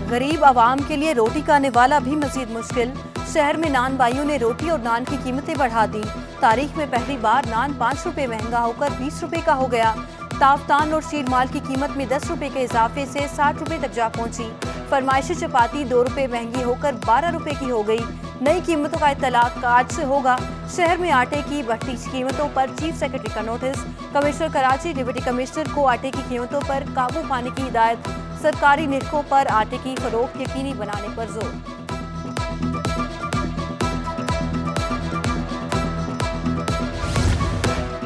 गरीब आवाम के लिए रोटी का निवाला भी मजीद मुश्किल। शहर में नान बाइयों ने रोटी और नान की कीमतें बढ़ा दी। तारीख में पहली बार नान 5 रुपए महंगा होकर 20 रुपए का हो गया। ताफ्तान और शीर माल की कीमत में 10 रुपए के इजाफे से 60 रुपए तक जा पहुंची। फरमाइशी चपाती 2 रुपए महंगी होकर 12 रुपए की हो गई। नई कीमतों का इत्तलाक आज से होगा। शहर में आटे की बढ़ती कीमतों पर चीफ सेक्रेटरी का notice. Commissioner Karachi deputy commissioner को आटे की कीमतों पर काबू पाने की हिदायत। सरकारी निरखों पर आटे की फरोख्त यकीनी बनाने पर जोर।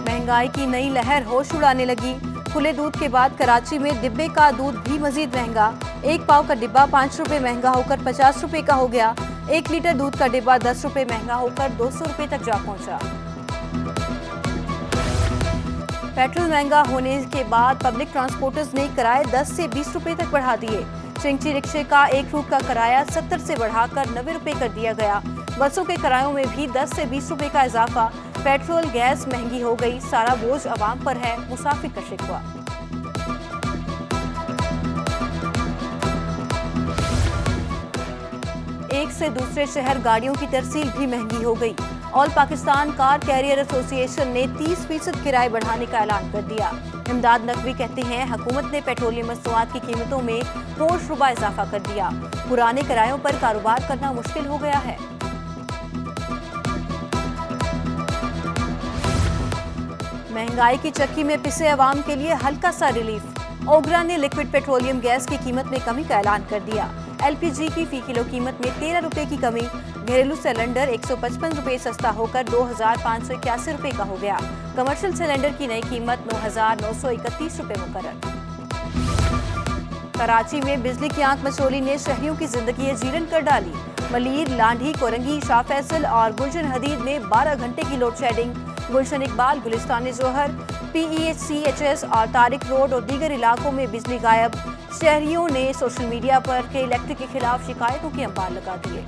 महंगाई की नई लहर होश उड़ाने लगी। खुले दूध के बाद कराची में डिब्बे का दूध भी मजीद महंगा। 1 पाव का डिब्बा 5 रुपए महंगा होकर 50 रुपए का हो गया। 1 लीटर दूध का डिब्बा 10 रुपए महंगा होकर 200 रुपए तक जा पहुंचा। पेट्रोल महंगा होने के बाद पब्लिक ट्रांसपोर्टर्स ने किराए 10 से 20 रुपए तक बढ़ा दिए। चिंगची रिक्शे का 1 रूट का किराया 70 से बढ़ाकर 90 रुपए कर दिया गया। बसों के किरायों में भी 10 से 20 रुपए का इजाफा। पेट्रोल गैस महंगी हो गई। सारा बोझ अवाम पर है, मुसाफिर का शिकवा। एक से दूसरे शहर गाड़ियों की तरसील भी महंगी हो गई। All Pakistan car carrier association ने 30% किराए बढ़ाने का ऐलान कर दिया। इमदाद नकवी कहते हैं, हुकूमत ने पेट्रोलियम मसनूआत की कीमतों में होश रुबा इजाफा कर दिया। पुराने किरायों पर कारोबार करना मुश्किल हो गया है। महंगाई की चक्की में पिसे अवाम के लिए हल्का सा रिलीफ। ओगरा ने लिक्विड पेट्रोलियम गैस की कीमत में कमी का ऐलान कर दिया। LPG की फी किलो कीमत में 13 रुपए की कमी। घरेलू सिलेंडर 155 रुपए सस्ता होकर 2581 रुपए का हो गया। कमर्शियल सिलेंडर की नई कीमत 9931 रुपए मुकर्रर। कराची में बिजली की आंख मचोली ने शहरियों की जिंदगी जीरन कर डाली। मलीर, लांढी, कोरंगी, शाह फैसल और गुलशन हदीद में 12 घंटे की लोड शेडिंग। गुलशन इकबाल, गुलिस्तान जोहर, PEH-CHS और तारिक रोड और दीगर इलाकों में बिजली गायब। शहरियों ने सोशल मीडिया पर के इलेक्ट्रिक के खिलाफ शिकायतों के अंबार लगा दिए।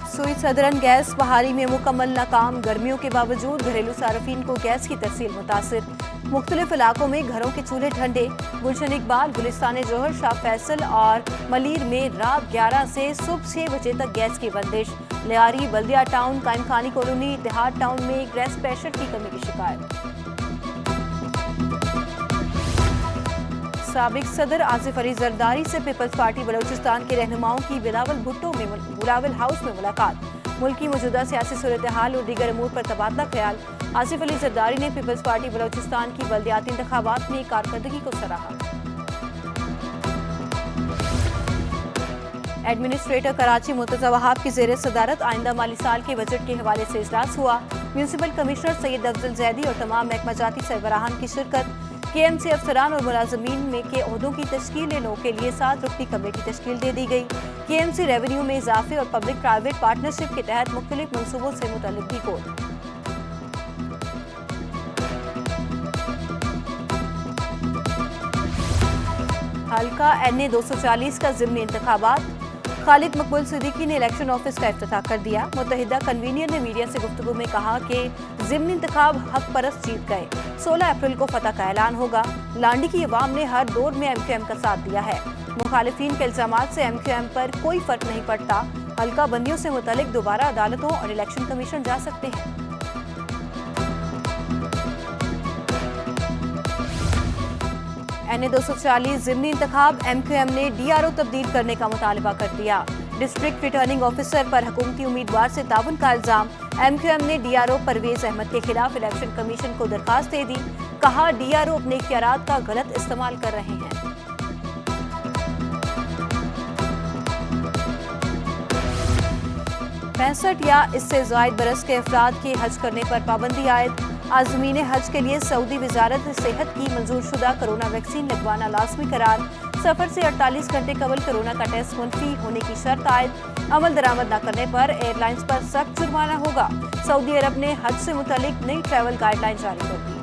सुई सदरन गैस बहाली में मुकम्मल नाकाम। गर्मियों के बावजूद घरेलू सार्फिन को गैस की तरसील मुतासिर। मुख्तलिफ इलाकों में घरों के चूल्हे ठंडे। गुलशन इकबाल, गुलिस्तान जोहर, शाह फैसल और मलीर में रात 11 से सुबह 6 बजे तक गैस की बंदिश। लियारी, बल्दिया टाउन, कायम खानी कॉलोनी, इत्तेहाद टाउन में गैस प्रेशर की कमी की शिकायत। साबिक सदर आसिफ अली जरदारी से पीपल्स पार्टी बलोचिस्तान के रहनुमाओं की बिलावल भुट्टो में बिलावल हाउस में मुलाकात। मुल्क की मौजूदा सियासी सूरत हाल और दीगर अमूर पर तबादला ख्याल। आसिफ अली जरदारी ने पीपल्स पार्टी बलोचिस्तान की बल्दियाती इंतखाबात में कारकर्दगी को सराहा। एडमिनिस्ट्रेटर कराची मुर्तजा वहाब की ज़ेर सदारत आइंदा माली साल के बजट के हवाले से इजलास हुआ। म्यूनसिपल कमिश्नर सैयद अफजल जैदी और तमाम महकमा जाती सरबराहान की शिरकत। KMC अफसरान और मुलाजमीन में के ओहदों की तश्कील लेने के लिए 7 रुकनी कमेटी तश्कील दे दी गई। KMC रेवेन्यू में इजाफे और पब्लिक प्राइवेट पार्टनरशिप के तहत मुख्तलिफ मनसूबों से मुतल्लिक भी कोड। हल्का NA 240 का ज़िमनी इंतखाबात। खालिद मकबूल सिद्दीकी ने इलेक्शन ऑफिस का इफ्तिताह कर दिया। मुत्तहिदा कन्वीनियर ने मीडिया से गुफ्तगू में कहा कि ज़िमनी इंतखाब हक परस्त जीत गए। 16 अप्रैल को फतह का ऐलान होगा। लांडी की अवाम ने हर दौर में MQM का साथ दिया है। मुखालिफिन के इल्जामात से MQM पर कोई फर्क नहीं पड़ता। हल्का बंदियों से मुतालिक दोबारा अदालतों और इलेक्शन कमीशन जा सकते हैं। NA 240 ज़िमनी इंतखाब। MQM ने DRO तब्दील करने का मुतालबा कर दिया। डिस्ट्रिक्ट रिटर्निंग ऑफिसर पर हुकूमती उम्मीदवार से ताउन का इल्जाम। MQM ने DRO परवेज अहमद के खिलाफ इलेक्शन कमीशन को दरखास्त दे दी। कहा, DRO अपने इख्तियारात का गलत इस्तेमाल कर रहे हैं। 65 या इससे ज़ायद बरस के अफराद के हज करने पर पाबंदी आयद। आज़मीन हज के लिए सऊदी वजारत सेहत की मंजूर शुदा कोरोना वैक्सीन लगवाना लाजमी करार। सफर से 48 घंटे कबल कोरोना का टेस्ट मुनफी होने की शर्त आयद। अमल दरामद न करने पर एयरलाइंस पर सख्त जुर्माना होगा। सऊदी अरब ने हज से मुतालिक नई ट्रैवल गाइडलाइन जारी कर दी।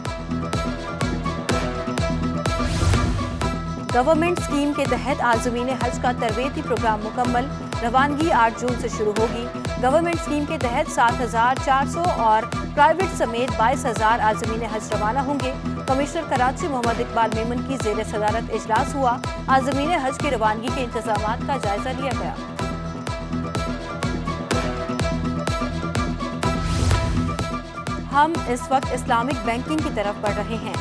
गवर्नमेंट स्कीम के तहत आज़मीन हज का तरबेती प्रोग्राम मुकम्मल। रवानगी 8 जून से शुरू होगी। गवर्नमेंट स्कीम के तहत 7,400 और प्राइवेट समेत 22,000 आज़मीन हज रवाना होंगे। कमिश्नर कराची मोहम्मद इकबाल मेमन की ज़ेर सदारत इजलास हुआ। आज़मीन हज की रवानगी के इंतजामात का जायजा लिया गया। हम इस वक्त इस्लामिक बैंकिंग की तरफ बढ़ रहे हैं।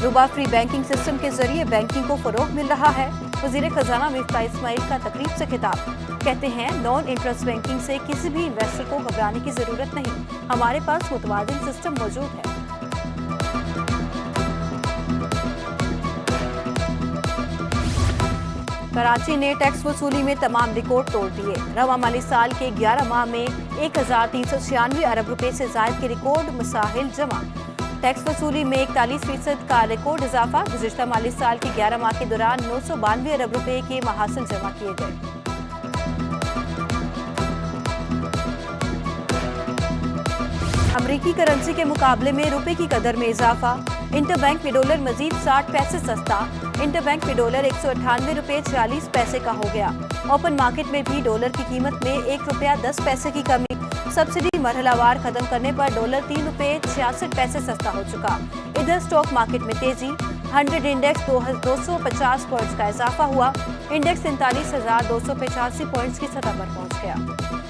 रुबा फ्री बैंकिंग सिस्टम के जरिए बैंकिंग को फरोग मिल रहा है। वजीर खजाना मिफ्ताह इस्माइल का तकरीब से खिताब, कहते हैं नॉन इंटरेस्ट बैंकिंग से किसी भी इन्वेस्टर को घबराने की जरूरत नहीं, हमारे पास मुतवाज़िन सिस्टम मौजूद है। कराची ने टैक्स वसूली में तमाम रिकॉर्ड तोड़ दिए। रवा माली साल के 11 माह में 1,396 अरब रुपए से जायद के रिकॉर्ड मसाइल जमा। टैक्स वसूली में 41% का रिकॉर्ड इजाफा। गुज़िश्ता माली साल के 11 माह के दौरान 992 अरब रुपए के महासिल जमा किए गए। अमरीकी करेंसी के मुकाबले में रुपए की कदर में इजाफा। इंटरबैंक में डॉलर मजीद 60 पैसे सस्ता। इंटरबैंक में डॉलर 198 रुपए 46 पैसे का हो गया। ओपन मार्केट में भी डॉलर की कीमत में 1 रुपया 10 पैसे की कमी। सब्सिडी मरहलावार खत्म करने पर डॉलर 3 रुपए 66 पैसे सस्ता हो चुका। इधर स्टॉक मार्केट में तेजी। 100 इंडेक्स 250 पॉइंट्स का इजाफा हुआ। इंडेक्स 43,285 पॉइंट्स की सतह पर पहुंच गया।